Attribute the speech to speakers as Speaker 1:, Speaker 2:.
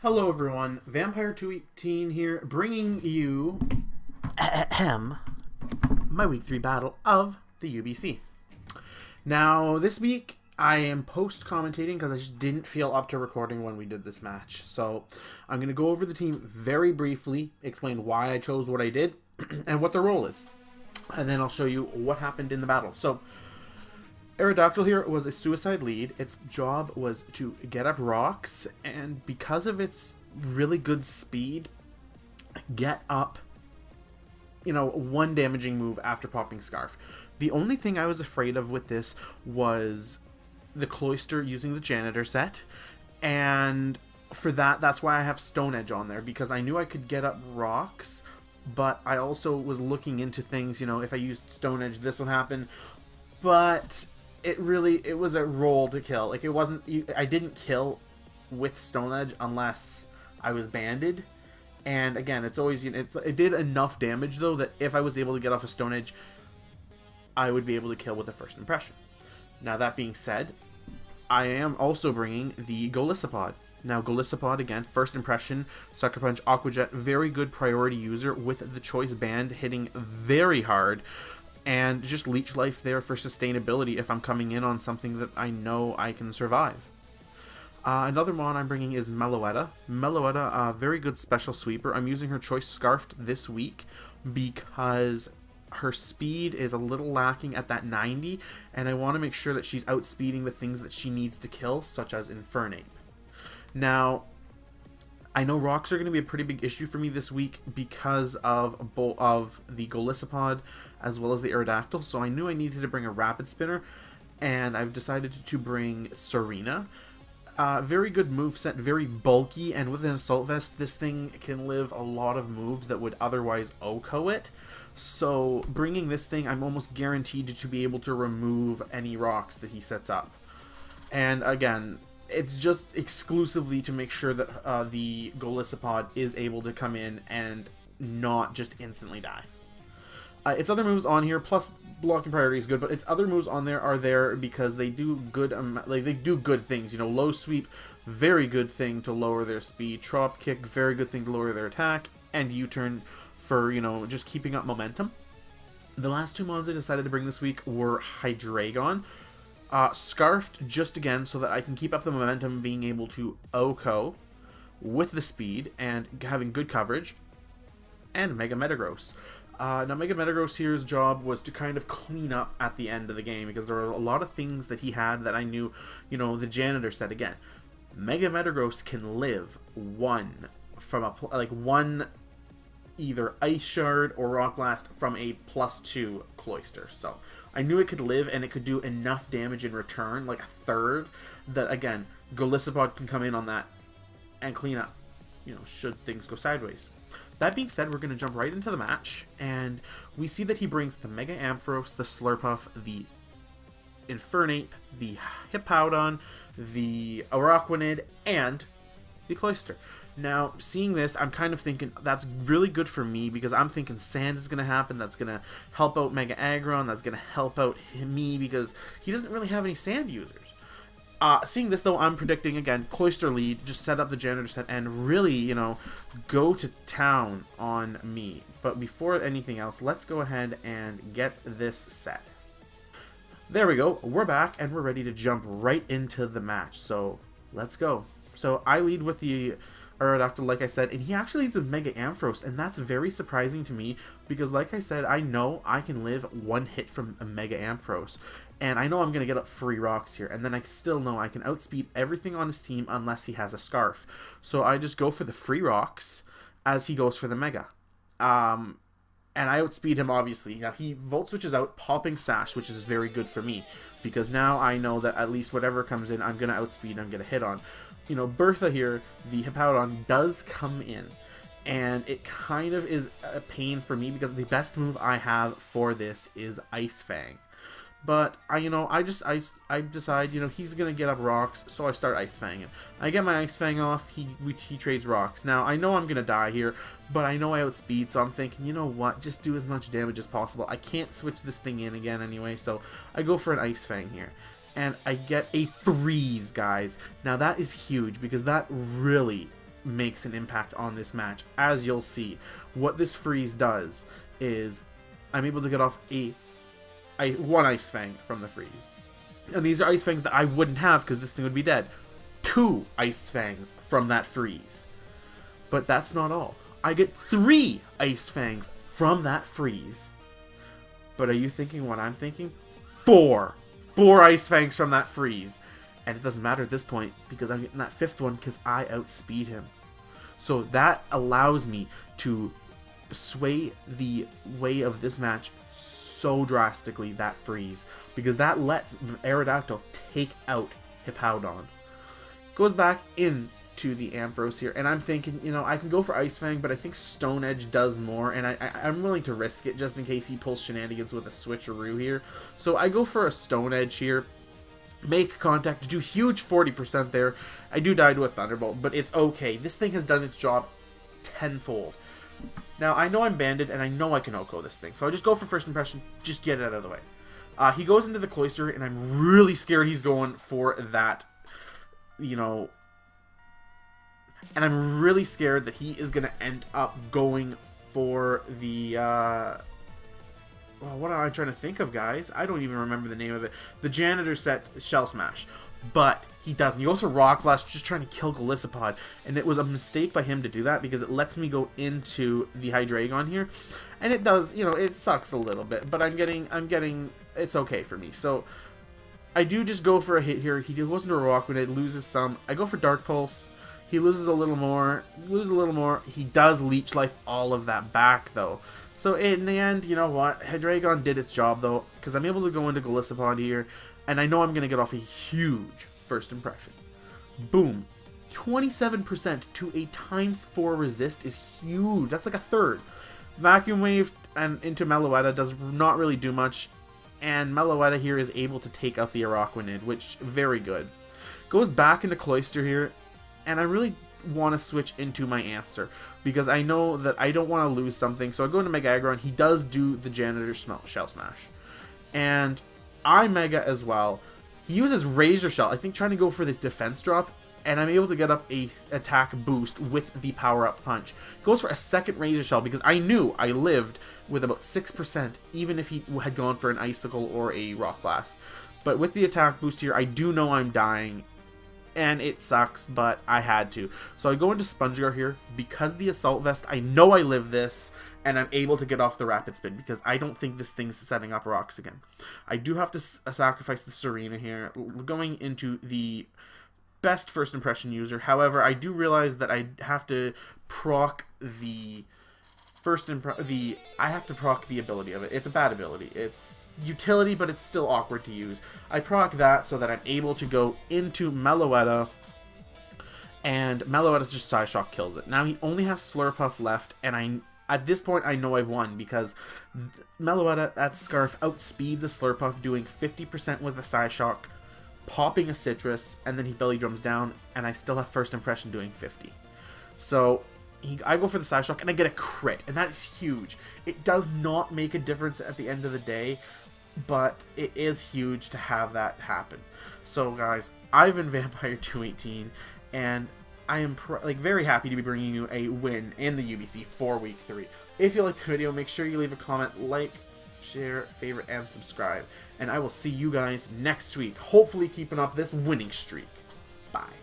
Speaker 1: Hello everyone, Vampire218 here, bringing you my week 3 battle of the UBC. Now, this week I am post-commentating because I just didn't feel up to recording when we did this match. So, I'm going to go over the team very briefly, explain why I chose what I did, and what their role is. And then I'll show you what happened in the battle. So, Aerodactyl here was a suicide lead. Its job was to get up rocks, and because of its really good speed, get up, one damaging move after popping Scarf. The only thing I was afraid of with this was the Cloister using the Janitor set, and for that's why I have Stone Edge on there, because I knew I could get up rocks, but I also was looking into things, if I used Stone Edge, this would happen, but it was a roll to kill. Like, it wasn't, I didn't kill with Stone Edge unless I was banded. And again, it's always, it did enough damage though that if I was able to get off a Stone Edge, I would be able to kill with a first impression. Now, that being said, I am also bringing the Golisopod. Now, Golisopod, again, first impression, Sucker Punch, Aqua Jet, very good priority user with the Choice Band hitting very hard. And just Leech Life there for sustainability if I'm coming in on something that I know I can survive. Another mon I'm bringing is Meloetta. Meloetta, a very good special sweeper. I'm using her Choice Scarfed this week because her speed is a little lacking at that 90, and I want to make sure that she's outspeeding the things that she needs to kill, such as Infernape. Now, I know rocks are going to be a pretty big issue for me this week because of the Golisopod as well as the Aerodactyl, so I knew I needed to bring a Rapid Spinner, and I've decided to bring Serena. Very good moveset, very bulky, and with an Assault Vest, this thing can live a lot of moves that would otherwise OHKO it. So bringing this thing, I'm almost guaranteed to be able to remove any rocks that he sets up. And again, it's just exclusively to make sure that the Golisopod is able to come in and not just instantly die. Its other moves on here, plus blocking priority is good, but its other moves on there are there because they do good, they do good things. Low sweep, very good thing to lower their speed. Drop kick, very good thing to lower their attack, and U-turn for just keeping up momentum. The last two mods I decided to bring this week were Hydreigon. Scarfed just again so that I can keep up the momentum, being able to OHKO with the speed and having good coverage, and Mega Metagross. Now, Mega Metagross here's job was to kind of clean up at the end of the game because there were a lot of things that he had that I knew, the Janitor said again. Mega Metagross can live one from one either Ice Shard or Rock Blast from a +2 Cloister. So I knew it could live and it could do enough damage in return, like a third, that again, Golisopod can come in on that and clean up, should things go sideways. That being said, we're going to jump right into the match, and we see that he brings the Mega Ampharos, the Slurpuff, the Infernape, the Hippowdon, the Araquanid, and the Cloister. Now, seeing this, I'm kind of thinking that's really good for me because I'm thinking Sand is going to happen. That's going to help out Mega Aggron. That's going to help out me because he doesn't really have any Sand users. Seeing this, though, I'm predicting, again, Cloister lead, just set up the Janitor set and really, go to town on me. But before anything else, let's go ahead and get this set. There we go. We're back, and we're ready to jump right into the match. So, let's go. So, I lead with the Aerodactyl, like I said, and he actually leads with Mega Ampharos, and that's very surprising to me because, like I said, I know I can live one hit from a Mega Ampharos, and I know I'm going to get up free rocks here, and then I still know I can outspeed everything on his team unless he has a Scarf. So I just go for the free rocks as he goes for the Mega. And I outspeed him, obviously. Now, he Volt Switches out, popping Sash, which is very good for me, because now I know that at least whatever comes in, I'm going to outspeed and I'm going to hit on. Bertha here, the Hippowdon, does come in, and it kind of is a pain for me because the best move I have for this is Ice Fang. But I decide, he's gonna get up rocks, so I start Ice Fanging. I get my Ice Fang off. He trades rocks. Now I know I'm gonna die here, but I know I outspeed, so I'm thinking, you know what? Just do as much damage as possible. I can't switch this thing in again anyway, so I go for an Ice Fang here. and I get a freeze, guys. Now that is huge because that really makes an impact on this match. As you'll see, what this freeze does is I'm able to get off one Ice Fang from the freeze. And these are Ice Fangs that I wouldn't have because this thing would be dead. 2 Ice Fangs from that freeze. But that's not all. I get 3 Ice Fangs from that freeze. But are you thinking what I'm thinking? 4 Ice Fangs from that freeze. And it doesn't matter at this point because I'm getting that 5th one because I outspeed him. So that allows me to sway the way of this match so drastically, that freeze. Because that lets Aerodactyl take out Hippowdon. Goes back into the Ampharos here, and I'm thinking, you know, I can go for Ice Fang, but I think Stone Edge does more, and I'm willing to risk it just in case he pulls shenanigans with a switcheroo here. So I go for a Stone Edge here, make contact, do huge 40% there. I do die to a Thunderbolt, but it's okay. This thing has done its job tenfold. Now, I know I'm banded, and I know I can Oko this thing, so I just go for first impression, just get it out of the way. He goes into the Cloister, and I'm really scared he's going for that, you know, and I'm really scared that he is going to end up going for the, well, what am I trying to think of, guys? I don't even remember the name of it. The Janitor set Shell Smash. But he doesn't. He goes for Rock Blast, just trying to kill Golisopod. And it was a mistake by him to do that because it lets me go into the Hydreigon here. And it does, you know, it sucks a little bit. But I'm getting, it's okay for me. So I do just go for a hit here. He goes into a Rock Grenade, loses some. I go for Dark Pulse. He loses a little more. He does Leech Life all of that back, though. So in the end, you know what? Hydreigon did its job, though, because I'm able to go into Golisopod here. And I know I'm going to get off a huge first impression. Boom. 27% to a ×4 resist is huge. That's like a third. Vacuum Wave and into Meloetta does not really do much. And Meloetta here is able to take out the Araquanid, which, very good. Goes back into Cloister here. And I really want to switch into my answer. Because I know that I don't want to lose something. So I go into Mega Aggron. He does do the Janitor Shell Smash. And I Mega as well. He uses Razor Shell, I think trying to go for this defense drop, and I'm able to get up a attack boost with the power-up punch. Goes for a second Razor Shell because I knew I lived with about 6% even if he had gone for an Icicle or a Rock Blast. But with the attack boost here, I do know I'm dying, and it sucks, but I had to. So I go into Spongegar here. Because the Assault Vest, I know I live this, and I'm able to get off the Rapid Spin because I don't think this thing's setting up rocks again. I do have to sacrifice the Serena here, going into the best first impression user. However, I do realize that I have to proc the I have to proc the ability of it. It's a bad ability. It's utility, but it's still awkward to use. I proc that so that I'm able to go into Meloetta, and Meloetta's just Side Shock kills it. Now he only has Slurpuff left, and at this point, I know I've won because Meloetta at Scarf outspeed the Slurpuff, doing 50% with a Psyshock, popping a Citrus, and then he belly drums down, and I still have first impression doing 50. So I go for the Psyshock, and I get a crit, and that is huge. It does not make a difference at the end of the day, but it is huge to have that happen. So guys, I've been Vampire 218, and I am very happy to be bringing you a win in the UBC for Week 3. If you liked the video, make sure you leave a comment, like, share, favorite, and subscribe. And I will see you guys next week, hopefully keeping up this winning streak. Bye.